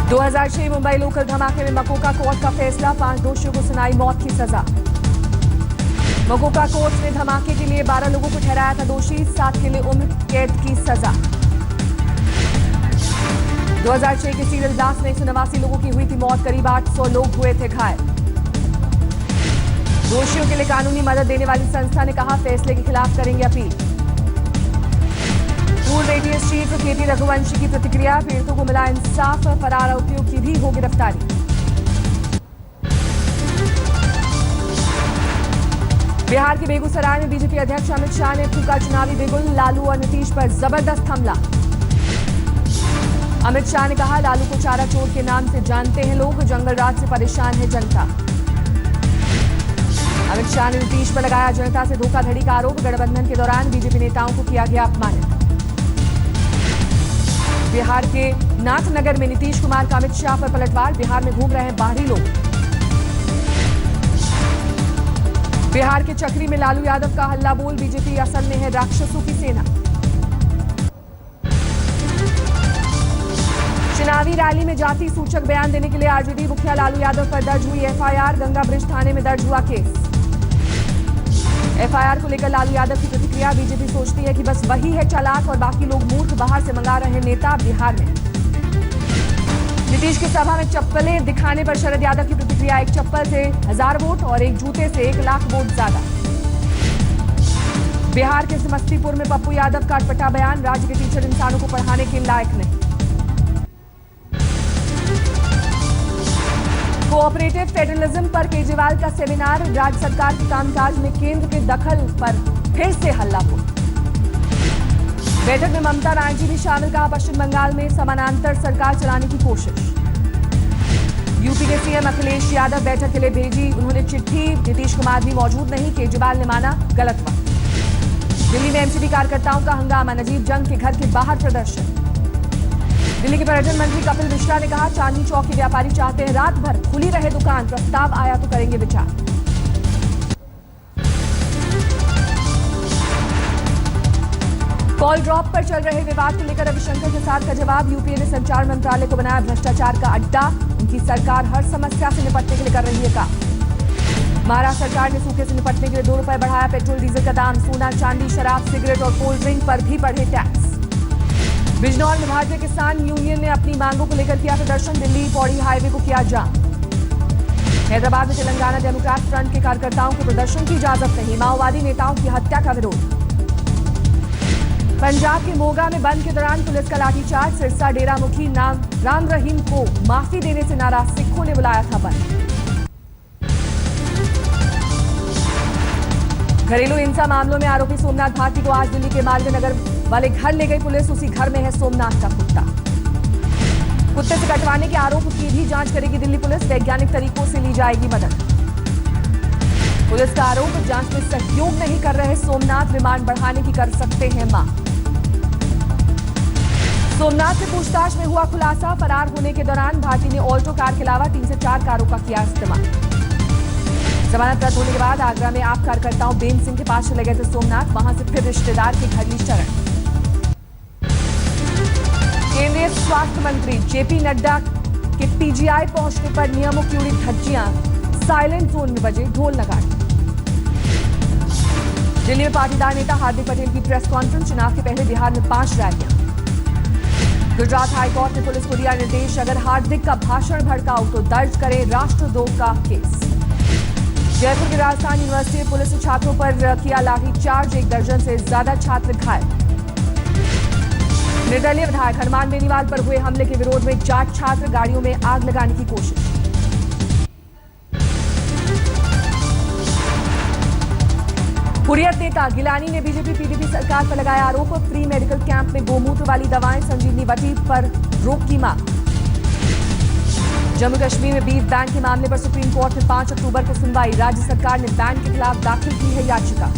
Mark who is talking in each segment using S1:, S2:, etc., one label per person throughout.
S1: 2006 Mumbai local धमाके में MCOCA court का फैसला, 5 दोषियों को सुनाई मौत की सजा। मकोका कोर्ट ने धमाके के लिए 12 लोगों को ठहराया था दोषी, 7 के लिए उम्र कैद की सजा। 2006 के सीरियल ब्लास्ट में 189 लोगों की हुई थी मौत, करीब 800 लोग हुए थे घायल। दोषियों के लिए कानूनी मदद देने वाली संस्था ने कहा, फैसले के खिलाफ करेंगे अपील। पूर्व एटीएस चीफ केपी रघुवंशी की प्रतिक्रिया, पीड़ितों को मिला इंसाफ, फरार आरोपियों की भी हो गिरफ्तारी। बिहार के बेगूसराय में बीजेपी अध्यक्ष अमित शाह ने फूका चुनावी बिगुल, लालू और नीतीश पर जबरदस्त हमला। अमित शाह ने कहा, लालू को चारा चोर के नाम से जानते हैं लोग, जंगल राज से परेशान है जनता। अमित शाह ने नीतीश पर लगाया जनता से धोखाधड़ी का आरोप, गठबंधन के दौरान बीजेपी नेताओं को किया गया अपमानित। बिहार के नाथनगर में नीतीश कुमार का अमित शाह पर पलटवार, बिहार में घूम रहे हैं बाहरी लोग। बिहार के चक्री में लालू यादव का हल्ला बोल, बीजेपी असल में है राक्षसों की सेना। चुनावी रैली में जाति सूचक बयान देने के लिए आरजेडी मुखिया लालू यादव पर दर्ज हुई एफआईआर, गंगा ब्रिज थाने में दर्ज हुआ केस। एफआईआर को लेकर लालू यादव की प्रतिक्रिया, बीजेपी सोचती है कि बस वही है चालाक और बाकी लोग मूर्ख, बाहर से मंगा रहे नेता बिहार में। नीतीश की सभा में चप्पलें दिखाने पर शरद यादव की प्रतिक्रिया, एक चप्पल से 1000 वोट और एक जूते से 1 लाख वोट ज्यादा। बिहार के समस्तीपुर में पप्पू यादव का अटपटा बयान, राज्य के टीचर इंसानों को पढ़ाने के लायक नहीं। कोऑपरेटिव फेडरलिज्म पर केजरीवाल का सेमिनार, राज्य सरकार के कामकाज में केंद्र के दखल पर फिर से हल्ला बोल। बैठक में ममता बनर्जी भी शामिल, कहा पश्चिम बंगाल में समानांतर सरकार चलाने की कोशिश। यूपी के सीएम अखिलेश यादव बैठक के लिए भेजी उन्होंने चिट्ठी, नीतीश कुमार भी मौजूद नहीं, केजरीवाल ने माना गलत वक्त। दिल्ली में एमसीडी कार्यकर्ताओं का हंगामा, नजीब जंग के घर के बाहर प्रदर्शन। दिल्ली के पर्यटन मंत्री कपिल मिश्रा ने कहा, चांदनी चौक के व्यापारी चाहते हैं रात भर खुली रहे दुकान, प्रस्ताव आया तो करेंगे विचार। कॉल ड्रॉप पर चल रहे विवाद को लेकर रविशंकर प्रसाद का जवाब, यूपीए ने संचार मंत्रालय को बनाया भ्रष्टाचार का अड्डा, उनकी सरकार हर समस्या से निपटने के लिए कर रही है काम। महाराष्ट्र सरकार ने सूखे से निपटने के लिए 2 रुपए बढ़ाया पेट्रोल डीजल का दाम, सोना चांदी शराब सिगरेट और कोल्ड ड्रिंक पर भी बढ़े टैक्स। बिजनौर में भारतीय किसान यूनियन ने अपनी मांगों को लेकर किया प्रदर्शन, दिल्ली पौड़ी हाईवे को किया जाम। हैदराबाद में तेलंगाना डेमोक्रेट फ्रंट के कार्यकर्ताओं को प्रदर्शन की इजाजत नहीं, माओवादी नेताओं की हत्या का विरोध। पंजाब के मोगा में बंद के दौरान पुलिस का लाठीचार्ज, सिरसा डेरा मुखी राम रहीम को माफी देने से नाराज सिखों ने बुलाया था बंद। घरेलू हिंसा मामलों में आरोपी सोमनाथ भारती को आज दिल्ली के मालवीय नगर वाले घर ले गई पुलिस, उसी घर में है सोमनाथ का कुत्ता। कुत्ते से कटवाने के आरोप की भी जांच करेगी दिल्ली पुलिस, वैज्ञानिक तरीकों से ली जाएगी मदद। पुलिस का आरोप, जांच में सहयोग नहीं कर रहे सोमनाथ, रिमांड बढ़ाने की कर सकते हैं मांग। सोमनाथ से पूछताछ में हुआ खुलासा, फरार होने के दौरान भारती ने ऑल्टो कार के अलावा 3 से 4 कारों का किया इस्तेमाल। जमानत रद्द होने के बाद आगरा में आप कार्यकर्ताओं बेन सिंह के पास चले गए थे सोमनाथ, वहां से फिर रिश्तेदार के घर ली शरण। केंद्रीय स्वास्थ्य मंत्री जेपी नड्डा के पीजीआई पहुंचने पर नियमों की उड़ी धज्जियां, साइलेंट जोन में बजे ढोल नगाड़े। दिल्ली में पाटीदार नेता हार्दिक पटेल की प्रेस कॉन्फ्रेंस, चुनाव के पहले बिहार में 5 रैलियां। गुजरात हाईकोर्ट ने पुलिस को दिया निर्देश, अगर हार्दिक का भाषण भड़काऊ तो दर्ज करे राष्ट्रद्रोह का केस। जयपुर की राजस्थान यूनिवर्सिटी में पुलिस ने छात्रों पर किया लाठीचार्ज, 1 दर्जन से ज्यादा छात्र घायल। निर्दलीय विधायक हनुमान बेनीवाल पर हुए हमले के विरोध में जाट छात्र, गाड़ियों में आग लगाने की कोशिश। हुर्रियत नेता गिलानी ने बीजेपी पीडीपी सरकार पर लगाया आरोप, फ्री मेडिकल कैंप में गोमूत्र वाली दवाएं, संजीवनी बटी पर रोक की मांग। जम्मू कश्मीर में बीफ बैंक के मामले पर सुप्रीम कोर्ट में 5 अक्टूबर को सुनवाई, राज्य सरकार ने बैंक के खिलाफ दाखिल की है याचिका।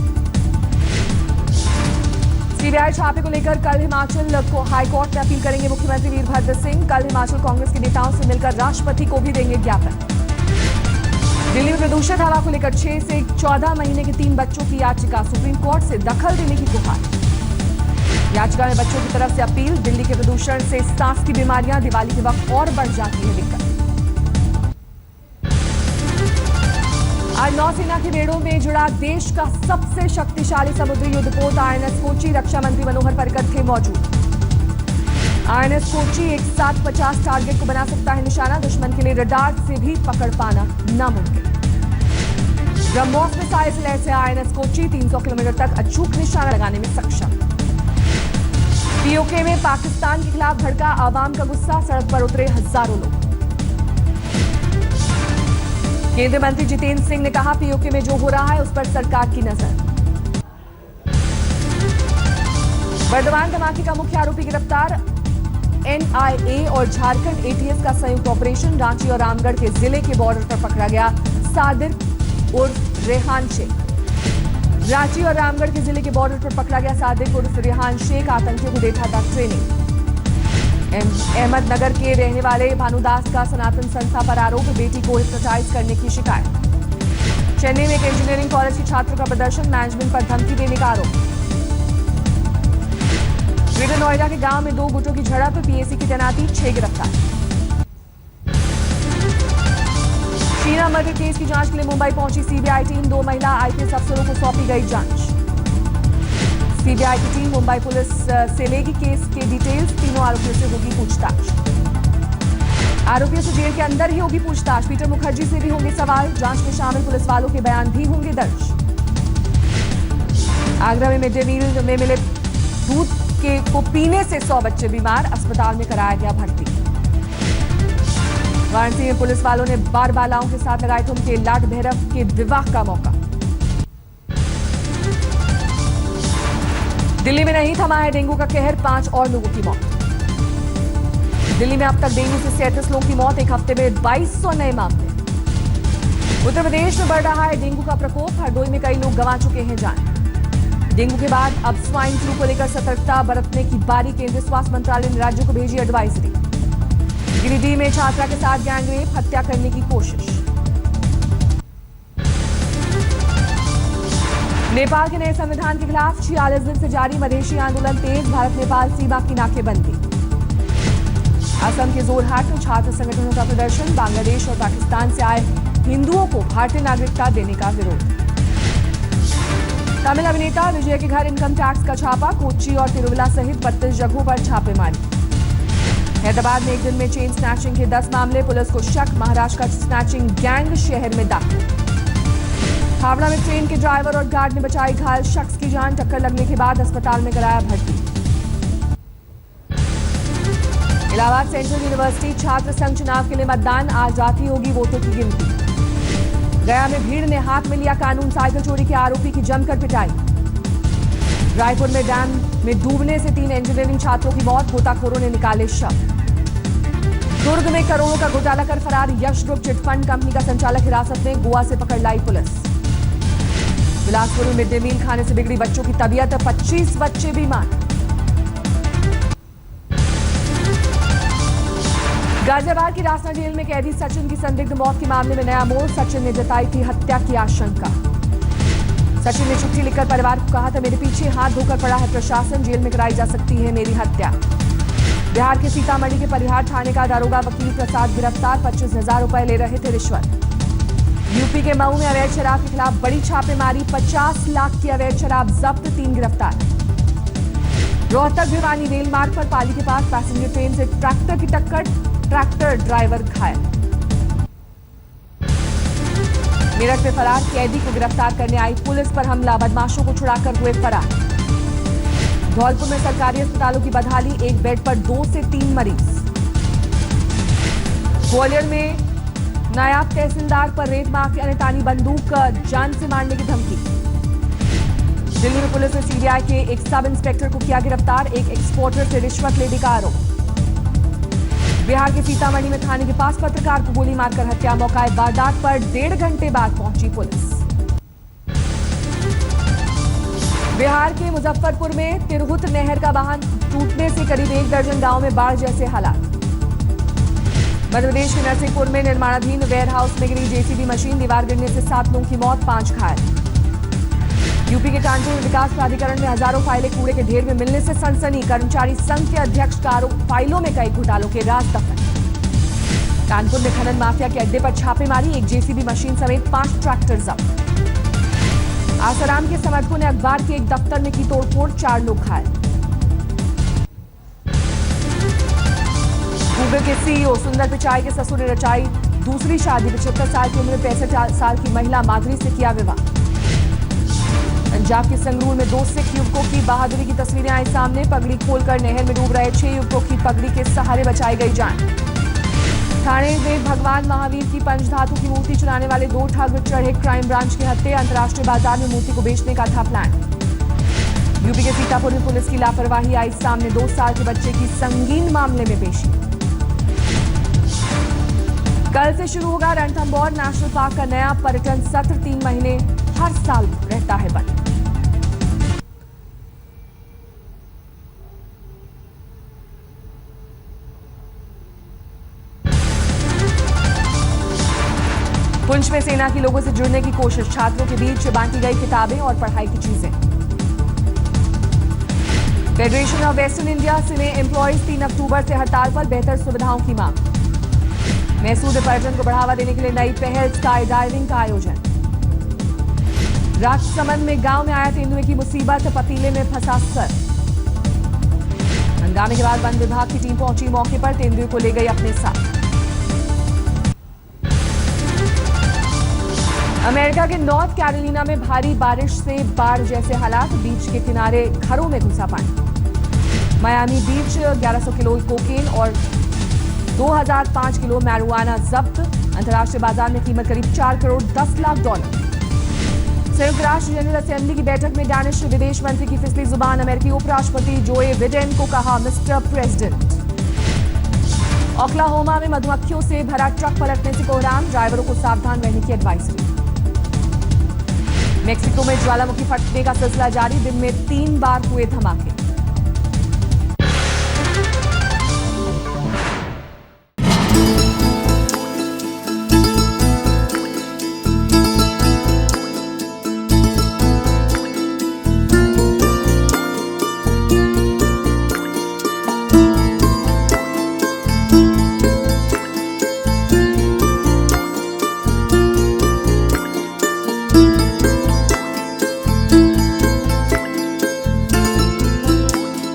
S1: सीबीआई छापे को लेकर कल हिमाचल को हाईकोर्ट में अपील करेंगे मुख्यमंत्री वीरभद्र सिंह, कल हिमाचल कांग्रेस के नेताओं से मिलकर राष्ट्रपति को भी देंगे ज्ञापन। दिल्ली में प्रदूषित हवा को लेकर 6 से 14 महीने के 3 बच्चों की याचिका, सुप्रीम कोर्ट से दखल देने की गुहार। याचिका में बच्चों की तरफ से अपील, दिल्ली के प्रदूषण से सांस की बीमारियां दिवाली के वक्त और बढ़ जाती है दिक्कत। आज नौसेना के बेड़ों में जुड़ा देश का सबसे शक्तिशाली समुद्री युद्धपोत आईएनएस कोची। रक्षा मंत्री मनोहर पर्रिकर थे मौजूद। आईएनएस कोची एक साथ 50 टारगेट को बना सकता है निशाना, दुश्मन के लिए रडार से भी पकड़ पाना नामुमकिन। ब्रह्मोस मिसाइल से लैस है आईएनएस कोची, 300 किलोमीटर तक अचूक निशाना लगाने में सक्षम। पीओके में पाकिस्तान के खिलाफ भड़का आवाम का गुस्सा, सड़क पर उतरे हजारों लोग। केंद्रीय मंत्री जितेंद्र सिंह ने कहा, पीओके में जो हो रहा है उस पर सरकार की नजर। बर्दवान धमाके का मुख्य आरोपी गिरफ्तार, एनआईए और झारखंड एटीएस का संयुक्त ऑपरेशन। रांची और रामगढ़ के जिले के बॉर्डर पर पकड़ा गया सादिक उर्फ रेहान शेख। रांची और रामगढ़ के जिले के बॉर्डर पर पकड़ा गया सादिक उर्फ रेहान शेख आतंकियों को देता था ट्रेनिंग। अहमदनगर के रहने वाले भानुदास का सनातन संस्था पर आरोप, बेटी को हिप्नोटाइज करने की शिकायत। चेन्नई में एक इंजीनियरिंग कॉलेज के छात्र का प्रदर्शन, मैनेजमेंट पर धमकी देने का आरोप। ग्रेटर नोएडा के गांव में 2 गुटों की झड़प, पीएसी की तैनाती, 6 गिरफ्तार। शीना मर्डर केस की जांच के लिए मुंबई पहुंची सीबीआई टीम, 2 महिला आईपीएस अफसरों को सौंपी गई जांच। सीबीआई की टीम मुंबई पुलिस से लेगी केस के डिटेल्स, तीनों आरोपियों से होगी पूछताछ। आरोपियों से जेल के अंदर ही होगी पूछताछ, पीटर मुखर्जी से भी होंगे सवाल, जांच में शामिल पुलिस वालों के बयान भी होंगे दर्ज। आगरा में मिड डे मील में मिले दूध को पीने से 100 बच्चे बीमार, अस्पताल में कराया गया भर्ती। वाराणसी में पुलिस वालों ने बार बालाओं के साथ लगाए ठुमके, लाट भैरव के विवाह का मौका। दिल्ली में नहीं थमा है डेंगू का कहर, 5 और लोगों की मौत। दिल्ली में अब तक डेंगू से 37 लोगों की मौत, एक हफ्ते में 2200 नए मामले। उत्तर प्रदेश में बढ़ रहा है डेंगू का प्रकोप, हरदोई में कई लोग गंवा चुके हैं जान। डेंगू के बाद अब स्वाइन फ्लू को लेकर सतर्कता बरतने की बारी, केंद्रीय स्वास्थ्य मंत्रालय ने राज्यों को भेजी एडवाइजरी। गिरिडीह में छात्रा के साथ गैंगरेप, हत्या करने की कोशिश। नेपाल के नए संविधान के खिलाफ 46 दिन से जारी मधेशी आंदोलन तेज, भारत नेपाल सीमा की नाकेबंदी। असम के जोरहाट में छात्र संगठनों का प्रदर्शन, बांग्लादेश और पाकिस्तान से आए हिंदुओं को भारतीय नागरिकता देने का विरोध। तमिल अभिनेता विजय के घर इनकम टैक्स का छापा, कोच्चि और तिरुवला सहित 32 जगहों पर छापेमारी। हैदराबाद में एक दिन में चेन स्नैचिंग के 10 मामले, पुलिस को शक, महाराष्ट्र का स्नैचिंग गैंग शहर में दाखिल। हावड़ा में ट्रेन के ड्राइवर और गार्ड ने बचाई घायल शख्स की जान, टक्कर लगने के बाद अस्पताल में कराया भर्ती। इलाहाबाद सेंट्रल यूनिवर्सिटी छात्र संघ चुनाव के लिए मतदान, आज रात ही होगी वोटों की गिनती। गया में भीड़ ने हाथ में लिया कानून, साइकिल चोरी के आरोपी की जमकर पिटाई। रायपुर में डैम में डूबने से 3 इंजीनियरिंग छात्रों की मौत, गोताखोरों ने निकाले शव। दुर्ग में करोड़ों का घोटाला कर फरार यश ग्रुप चिटफंड कंपनी का संचालक हिरासत में, गोवा से पकड़ लाई पुलिस। बिलासपुर में मिड डे मील खाने से बिगड़ी बच्चों की तबीयत, 25 बच्चे बीमार। गाजियाबाद की रासना जेल में कैदी सचिन की संदिग्ध मौत के मामले में नया मोड़, सचिन ने जताई थी हत्या की आशंका। सचिन ने चिट्ठी लिखकर परिवार को कहा था, मेरे पीछे हाथ धोकर पड़ा है प्रशासन, जेल में कराई जा सकती है मेरी हत्या। बिहार के सीतामढ़ी के परिहार थाने का दारोगा वकील प्रसाद गिरफ्तार, 25,000 रुपए ले रहे थे रिश्वत। यूपी के मऊ में अवैध शराब के खिलाफ बड़ी छापेमारी, 50 लाख की अवैध शराब जब्त, 3 गिरफ्तार। रोहतक भिवानी रेल मार्ग पर पाली के पास पैसेंजर ट्रेन से ट्रैक्टर की टक्कर, ट्रैक्टर ड्राइवर घायल। मेरठ में फरार कैदी को गिरफ्तार करने आई पुलिस पर हमला, बदमाशों को छुड़ाकर हुए फरार। धौलपुर में सरकारी अस्पतालों की बदहाली, एक बेड पर 2 से 3 मरीज। ग्वालियर में नायब तहसीलदार पर रेत माफिया ने तानी बंदूक, जान से मारने की धमकी। दिल्ली में पुलिस ने सीबीआई के एक सब इंस्पेक्टर को किया गिरफ्तार, एक एक्सपोर्टर से रिश्वत लेने का आरोप। बिहार के सीतामढ़ी में थाने के पास पत्रकार को गोली मारकर हत्या, मौकाए वारदात पर 1.5 घंटे बाद पहुंची पुलिस। बिहार के मुजफ्फरपुर में तिरहुत नहर का बांध टूटने से करीब 1 दर्जन गांव में बाढ़ जैसे हालात। मध्य प्रदेश के नरसिंहपुर में निर्माणाधीन वेयर हाउस में गिरी जेसीबी मशीन, दीवार गिरने से 7 लोगों की मौत, 5 घायल। यूपी के कानपुर विकास प्राधिकरण में हजारों फाइलें कूड़े के ढेर में मिलने से सनसनी। कर्मचारी संघ के अध्यक्ष का आरोप, फाइलों में कई घोटालों के राज दफन। कानपुर में खनन माफिया के अड्डे पर छापेमारी, एक जेसीबी मशीन समेत 5 ट्रैक्टर जब्त। आसाराम के समर्थकों ने अखबार के एक दफ्तर में की तोड़फोड़, 4 लोग घायल। गूगल के सीईओ सुंदर पिचाई के ससुर ने रचाई दूसरी शादी। 75 साल की उम्र में 65 साल की महिला माधुरी से किया विवाह। पंजाब के संगरूर में 2 सिख युवकों की बहादुरी की तस्वीरें आई सामने। पगड़ी खोलकर नहर में डूब रहे 6 युवकों की पगड़ी के सहारे बचाई गई जान। थाने में भगवान महावीर की पंचधातु की मूर्ति चुराने वाले 2 ठग चढ़े क्राइम ब्रांच के हत्थे। अंतर्राष्ट्रीय बाजार में मूर्ति को बेचने का था प्लान। यूपी के सीतापुर में पुलिस की लापरवाही आई सामने। 2 साल के बच्चे की संगीन मामले में पेशी। कल से शुरू होगा रणथंभौर नेशनल पार्क का नया पर्यटन सत्र। 3 महीने हर साल रहता है बंद। पुंछ में सेना के लोगों से जुड़ने की कोशिश, छात्रों के बीच बांटी गई किताबें और पढ़ाई की चीजें। Federation of western India cine employees 3 अक्टूबर से हड़ताल पर, बेहतर सुविधाओं की मांग। मैसूर में पर्यटन को बढ़ावा देने के लिए नई पहल, स्काई डाइविंग का आयोजन। राजसमंद में गांव में आया तेंदुए की मुसीबत, पतीले में फंसा सर। हंगामे के बाद वन विभाग की टीम पहुंची मौके पर, तेंदुए को ले गई अपने साथ। अमेरिका के नॉर्थ कैरोलिना में भारी बारिश से बाढ़ जैसे हालात, बीच के किनारे घरों में घुसा पानी। मायामी बीच 1100 किलो कोकेन और 2005 किलो मैरिजुआना जब्त। अंतर्राष्ट्रीय बाजार में कीमत करीब 4 करोड़ 10 लाख डॉलर। संयुक्त राष्ट्र जनरल असेंबली की बैठक में डैनिश विदेश मंत्री की फिसली जुबान। अमेरिकी उपराष्ट्रपति जोए बिडेन को कहा मिस्टर प्रेसिडेंट। ओक्लाहोमा में मधुमक्खियों से भरा ट्रक पलटने से कोहराम, ड्राइवरों को सावधान रहने की एडवाइजरी। मेक्सिको में ज्वालामुखी फटने का सिलसिला जारी, दिन में 3 बार हुए धमाके।